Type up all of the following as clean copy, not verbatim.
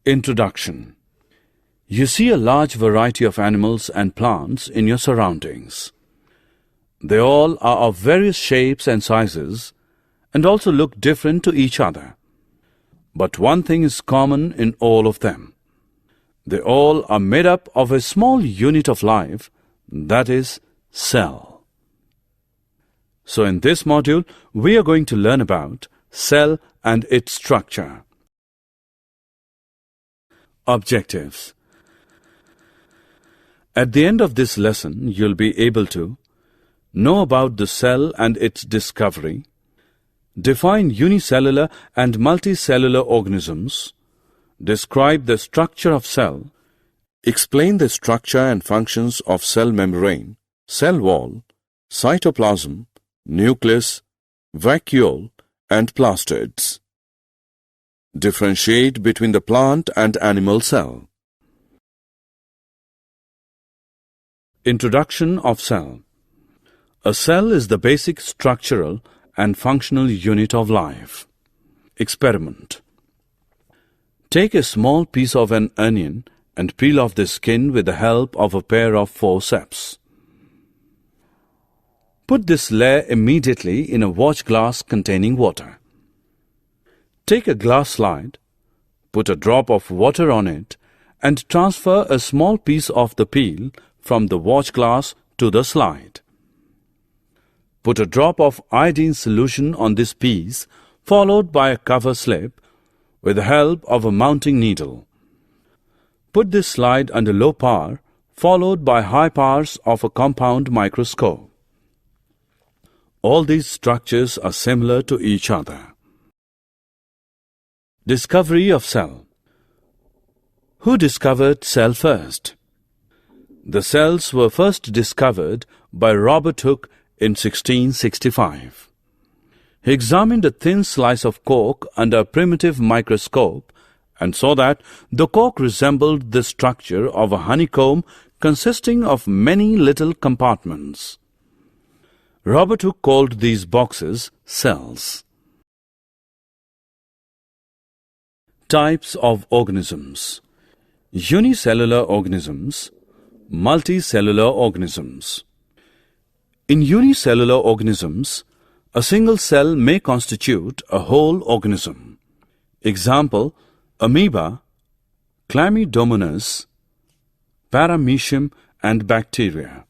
Introduction. You see a large variety of animals and plants in your surroundings. They all are of various shapes and sizes and also look different to each other. But one thing is common in all of them. They all are made up of a small unit of life, that is, cell. So in this module, we are going to learn about cell and its structure. Objectives. At the end of this lesson, you'll be able to know about the cell and its discovery, define unicellular and multicellular organisms, describe the structure of cell, explain the structure and functions of cell membrane, cell wall, cytoplasm, nucleus, vacuole, and plastids. Differentiate between the plant and animal cell. Introduction of cell. A cell is the basic structural and functional unit of life. Experiment. Take a small piece of an onion and peel off the skin with the help of a pair of forceps. Put this layer immediately in a watch glass containing water. Take a glass slide, put a drop of water on it, and transfer a small piece of the peel from the watch glass to the slide. Put a drop of iodine solution on this piece, followed by a cover slip with the help of a mounting needle. Put this slide under low power, followed by high powers of a compound microscope. All these structures are similar to each other. Discovery of cell. Who discovered cell first? The cells were first discovered by Robert Hooke in 1665. He examined a thin slice of cork under a primitive microscope and saw that the cork resembled the structure of a honeycomb consisting of many little compartments. Robert Hooke called these boxes cells. Types of organisms. Unicellular organisms, multicellular organisms. In unicellular organisms, a single cell may constitute a whole organism. Example, amoeba, Chlamydomonas, Paramecium, and bacteria.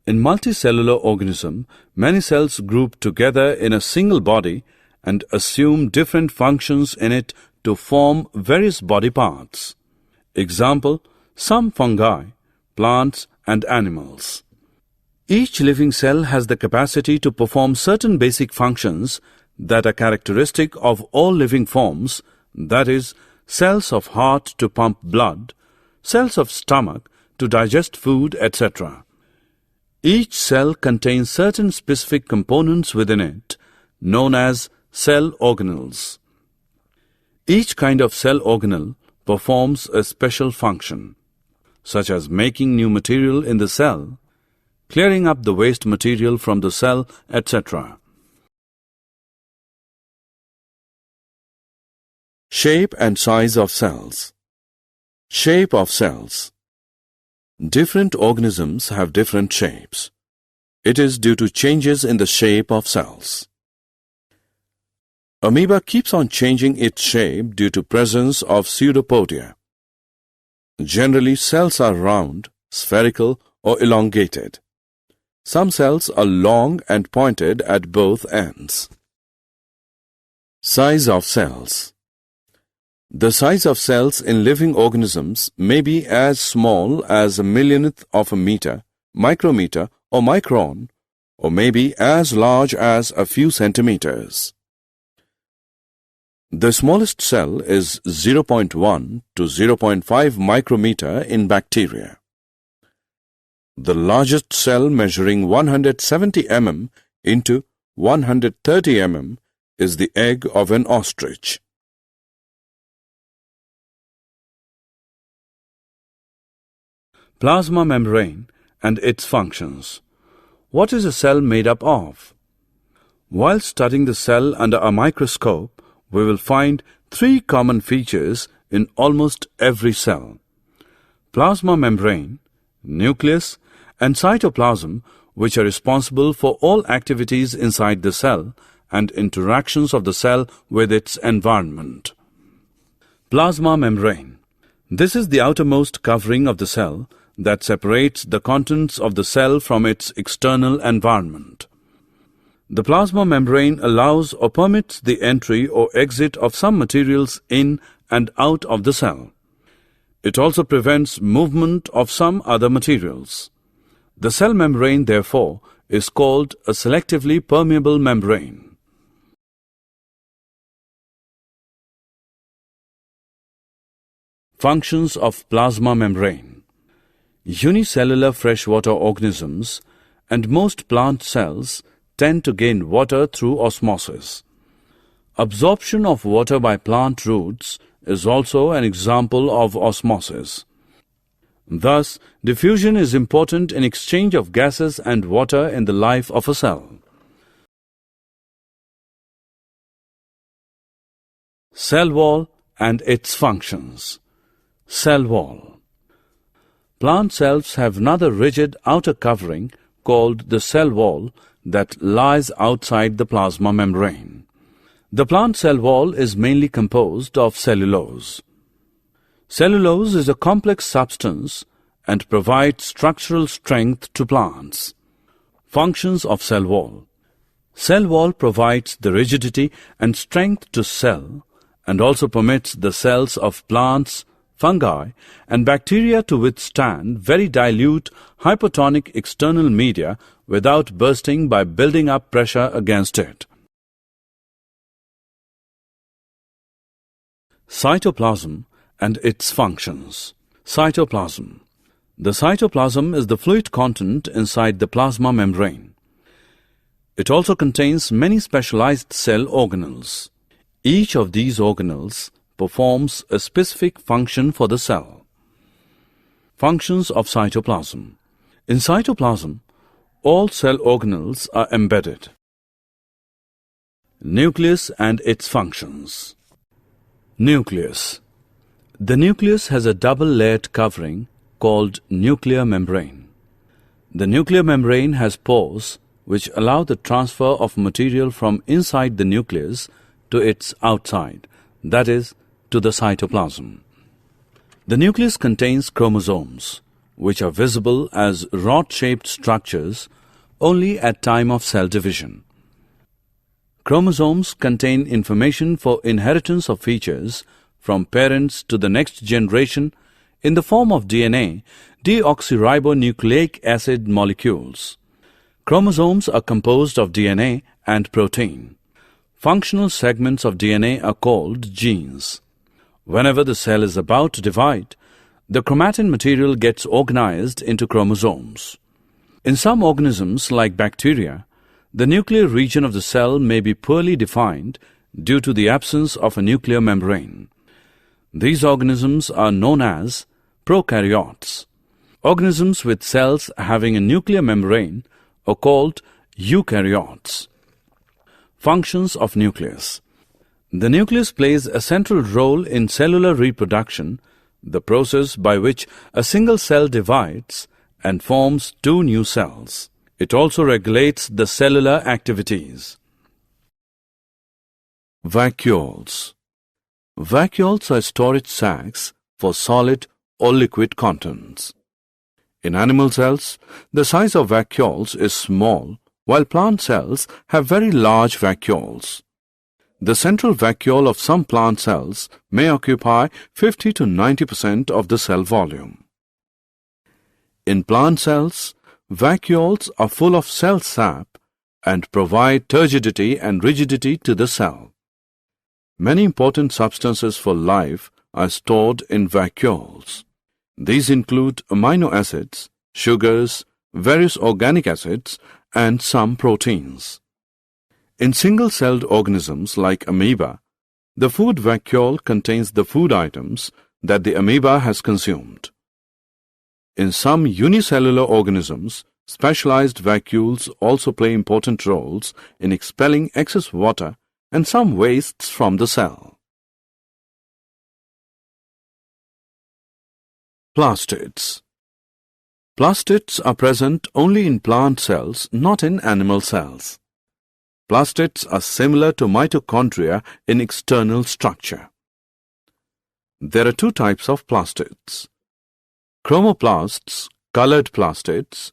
In multicellular organism, many cells group together in a single body and assume different functions in it to form various body parts. Example, some fungi, plants, and animals. Each living cell has the capacity to perform certain basic functions that are characteristic of all living forms, that is, cells of heart to pump blood, cells of stomach to digest food, etc. Each cell contains certain specific components within it, known as cell organelles. Each kind of cell organelle performs a special function, such as making new material in the cell, clearing up the waste material from the cell, etc. Shape and size of cells. Shape of cells. Different organisms have different shapes. It is due to changes in the shape of cells. Amoeba keeps on changing its shape due to presence of pseudopodia. Generally, cells are round, spherical, or elongated. Some cells are long and pointed at both ends. Size of cells. The size of cells in living organisms may be as small as a millionth of a meter, micrometer, or micron, or may be as large as a few centimeters. The smallest cell is 0.1 to 0.5 micrometer in bacteria. The largest cell, measuring 170 mm into 130 mm, is the egg of an ostrich. Plasma membrane and its functions. What is a cell made up of? While studying the cell under a microscope, we will find three common features in almost every cell. Plasma membrane, nucleus, and cytoplasm, which are responsible for all activities inside the cell and interactions of the cell with its environment. Plasma membrane. This is the outermost covering of the cell that separates the contents of the cell from its external environment. The plasma membrane allows or permits the entry or exit of some materials in and out of the cell. It also prevents movement of some other materials. The cell membrane, therefore, is called a selectively permeable membrane. Functions of plasma membrane. Unicellular freshwater organisms and most plant cells tend to gain water through osmosis. Absorption of water by plant roots is also an example of osmosis. Thus, diffusion is important in exchange of gases and water in the life of a cell. Cell wall and its functions. Cell wall. Plant cells have another rigid outer covering called the cell wall that lies outside the plasma membrane. The plant cell wall is mainly composed of cellulose. Cellulose is a complex substance and provides structural strength to plants. Functions of cell wall. Cell wall provides the rigidity and strength to cell and also permits the cells of plants, fungi, and bacteria to withstand very dilute hypotonic external media without bursting by building up pressure against it. Cytoplasm and its functions. Cytoplasm. The cytoplasm is the fluid content inside the plasma membrane. It also contains many specialized cell organelles. Each of these organelles performs a specific function for the cell. Functions of cytoplasm. In cytoplasm, all cell organelles are embedded. Nucleus and its functions. Nucleus. The nucleus has a double-layered covering called nuclear membrane. The nuclear membrane has pores which allow the transfer of material from inside the nucleus to its outside, that is, to the cytoplasm. The nucleus contains chromosomes, which are visible as rod-shaped structures only at time of cell division. Chromosomes contain information for inheritance of features from parents to the next generation in the form of DNA, deoxyribonucleic acid molecules. Chromosomes are composed of DNA and protein. Functional segments of DNA are called genes. Whenever the cell is about to divide, the chromatin material gets organized into chromosomes. In some organisms, like bacteria, the nuclear region of the cell may be poorly defined due to the absence of a nuclear membrane. These organisms are known as prokaryotes. Organisms with cells having a nuclear membrane are called eukaryotes. Functions of nucleus. The nucleus plays a central role in cellular reproduction, the process by which a single cell divides and forms two new cells. It also regulates the cellular activities. Vacuoles. Vacuoles are storage sacs for solid or liquid contents. In animal cells, the size of vacuoles is small, while plant cells have very large vacuoles. The central vacuole of some plant cells may occupy 50 to 90% of the cell volume. In plant cells, vacuoles are full of cell sap and provide turgidity and rigidity to the cell. Many important substances for life are stored in vacuoles. These include amino acids, sugars, various organic acids, and some proteins. In single-celled organisms like amoeba, the food vacuole contains the food items that the amoeba has consumed. In some unicellular organisms, specialized vacuoles also play important roles in expelling excess water and some wastes from the cell. Plastids. Plastids are present only in plant cells, not in animal cells. Plastids are similar to mitochondria in external structure. There are two types of plastids: chromoplasts, colored plastids,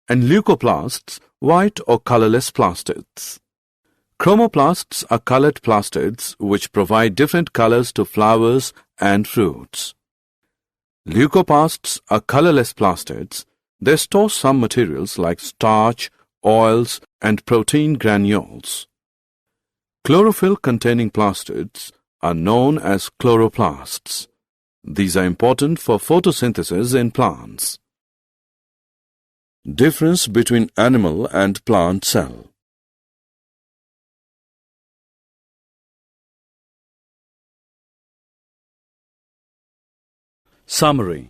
and leucoplasts, white or colorless plastids. Chromoplasts are colored plastids which provide different colors to flowers and fruits. Leucoplasts are colorless plastids. They store some materials like starch, oils, and protein granules. Chlorophyll-containing plastids are known as chloroplasts. These are important for photosynthesis in plants. Difference between animal and plant cell. Summary.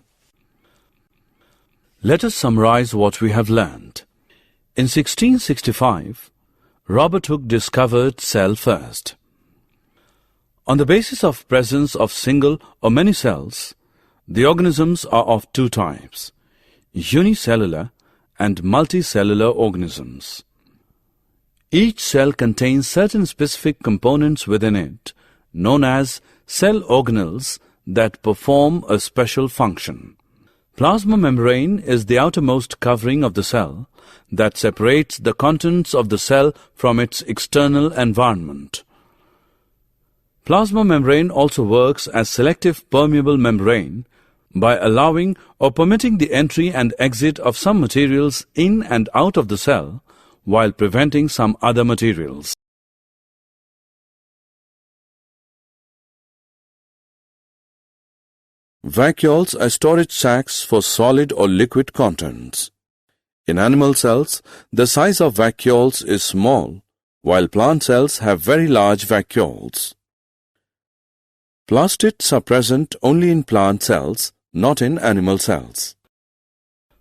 Let us summarize what we have learned. In 1665, Robert Hooke discovered cell first. On the basis of presence of single or many cells, the organisms are of two types: unicellular and multicellular organisms. Each cell contains certain specific components within it, known as cell organelles, that perform a special function. Plasma membrane is the outermost covering of the cell that separates the contents of the cell from its external environment. Plasma membrane also works as selective permeable membrane by allowing or permitting the entry and exit of some materials in and out of the cell while preventing some other materials. Vacuoles are storage sacs for solid or liquid contents. In animal cells, the size of vacuoles is small, while plant cells have very large vacuoles. Plastids are present only in plant cells, not in animal cells.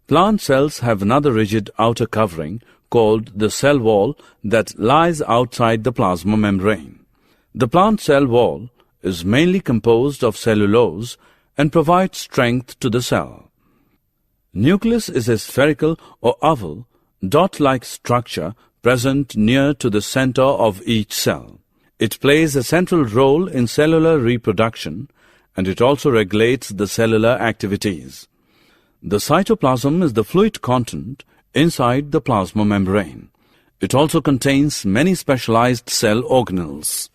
Plant cells have another rigid outer covering called the cell wall that lies outside the plasma membrane. The plant cell wall is mainly composed of cellulose and provides strength to the cell. Nucleus is a spherical or oval, dot-like structure present near to the center of each cell. It plays a central role in cellular reproduction, and it also regulates the cellular activities. The cytoplasm is the fluid content inside the plasma membrane. It also contains many specialized cell organelles.